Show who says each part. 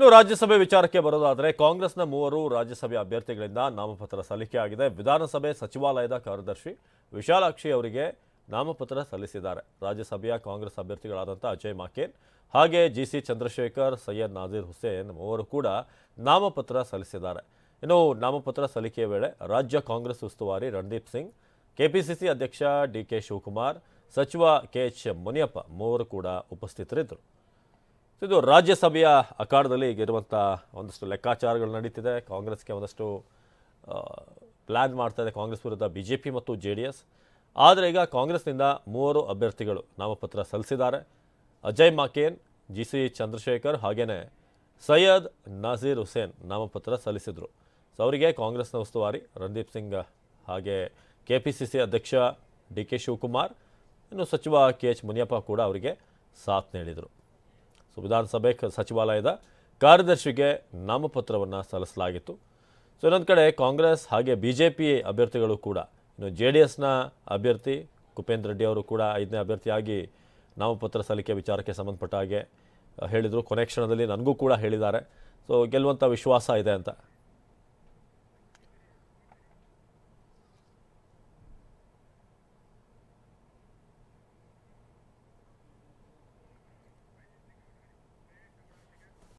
Speaker 1: ಇನ್ನು ರಾಜ್ಯಸಭೆ ವಿಚಾರಕ್ಕೆ ಬರೋದಾದರೆ ಕಾಂಗ್ರೆಸ್ನ 3 ರಾಜ್ಯಸಭೆ ಅಭ್ಯರ್ಥಿಗಳಿಂದ ನಾಮಪತ್ರ ಸಲ್ಲಿಕೆ ಆಗಿದೆ. ವಿಧಾನಸಭೆ ಸಚಿವಾಲಯದ ಕಾರ್ಯದರ್ಶಿ ವಿಶಾಲಾಕ್ಷಿ ಅವರಿಗೆ ನಾಮಪತ್ರ ಸಲ್ಲಿಸಿದ್ದಾರೆ. ರಾಜ್ಯಸಭೆಯ ಕಾಂಗ್ರೆಸ್ ಅಭ್ಯರ್ಥಿಗಳಾದಂಥ ಅಜಯ್ ಮಾಕೇನ್ ಹಾಗೆ ಜಿಸಿ ಚಂದ್ರಶೇಖರ್, ಸೈಯದ್ ನಾಜೀರ್ ಹುಸೇನ್ ಮೂವರು ಕೂಡ ನಾಮಪತ್ರ ಸಲ್ಲಿಸಿದ್ದಾರೆ. ಇನ್ನು ನಾಮಪತ್ರ ಸಲ್ಲಿಕೆಯ ವೇಳೆ ರಾಜ್ಯ ಕಾಂಗ್ರೆಸ್ ಉಸ್ತುವಾರಿ ರಣದೀಪ್ ಸಿಂಗ್, ಕೆಪಿಸಿಸಿ ಅಧ್ಯಕ್ಷ ಡಿಕೆ ಶಿವಕುಮಾರ್, ಸಚಿವ ಕೆಎಚ್ ಮುನಿಯಪ್ಪ ಮೂವರು ಕೂಡ ಉಪಸ್ಥಿತರಿದ್ದರು. ಇದು ರಾಜ್ಯಸಭೆಯ ಅಖಾಡದಲ್ಲಿ ಈಗಿರುವಂಥ ಒಂದಷ್ಟು ಲೆಕ್ಕಾಚಾರಗಳು ನಡೀತಿದೆ. ಕಾಂಗ್ರೆಸ್ಗೆ ಒಂದಷ್ಟು ಪ್ಲ್ಯಾನ್ ಮಾಡ್ತಾ ಇದೆ ಕಾಂಗ್ರೆಸ್ ವಿರುದ್ಧ ಬಿಜೆಪಿ ಮತ್ತು JDS. ಆದರೆ ಈಗ ಕಾಂಗ್ರೆಸ್ನಿಂದ 3 ಅಭ್ಯರ್ಥಿಗಳು ನಾಮಪತ್ರ ಸಲ್ಲಿಸಿದ್ದಾರೆ. ಅಜಯ್ ಮಾಕೇನ್, ಜಿಸಿ ಚಂದ್ರಶೇಖರ್ ಹಾಗೆಯೇ ಸೈಯದ್ ನಾಜೀರ್ ಹುಸೇನ್ ನಾಮಪತ್ರ ಸಲ್ಲಿಸಿದರು. ಸೊ ಅವರಿಗೆ ಕಾಂಗ್ರೆಸ್ನ ಉಸ್ತುವಾರಿ ರಣದೀಪ್ ಸಿಂಗ್ ಹಾಗೆ ಕೆಪಿಸಿಸಿ ಅಧ್ಯಕ್ಷ ಡಿಕೆ ಶಿವಕುಮಾರ್, ಇನ್ನು ಸಚಿವ ಕೆಎಚ್ ಮುನಿಯಪ್ಪ ಕೂಡ ಅವರಿಗೆ ಸಾಥ್ ನೀಡಿದರು. ಸೊ ವಿಧಾನಸಭೆ ಸಚಿವಾಲಯದ ಕಾರ್ಯದರ್ಶಿಗೆ ನಾಮಪತ್ರವನ್ನು ಸಲ್ಲಿಸಲಾಗಿತ್ತು. ಸೊ ಇನ್ನೊಂದು ಕಡೆ ಕಾಂಗ್ರೆಸ್ ಹಾಗೆ ಬಿಜೆಪಿ ಅಭ್ಯರ್ಥಿಗಳು ಕೂಡ, ಇನ್ನು JDSನ ಅಭ್ಯರ್ಥಿ ಕುಪೇಂದ್ರ ರೆಡ್ಡಿ ಅವರು ಕೂಡ 5ನೇ ಅಭ್ಯರ್ಥಿಯಾಗಿ ನಾಮಪತ್ರ ಸಲ್ಲಿಕೆ ವಿಚಾರಕ್ಕೆ ಸಂಬಂಧಪಟ್ಟ ಹಾಗೆ ಹೇಳಿದರು. ಕೊನೆ ಕ್ಷಣದಲ್ಲಿ ನನಗೂ ಕೂಡ ಹೇಳಿದ್ದಾರೆ. ಸೊ ಗೆಲ್ಲುವಂಥ ವಿಶ್ವಾಸ ಇದೆ ಅಂತ.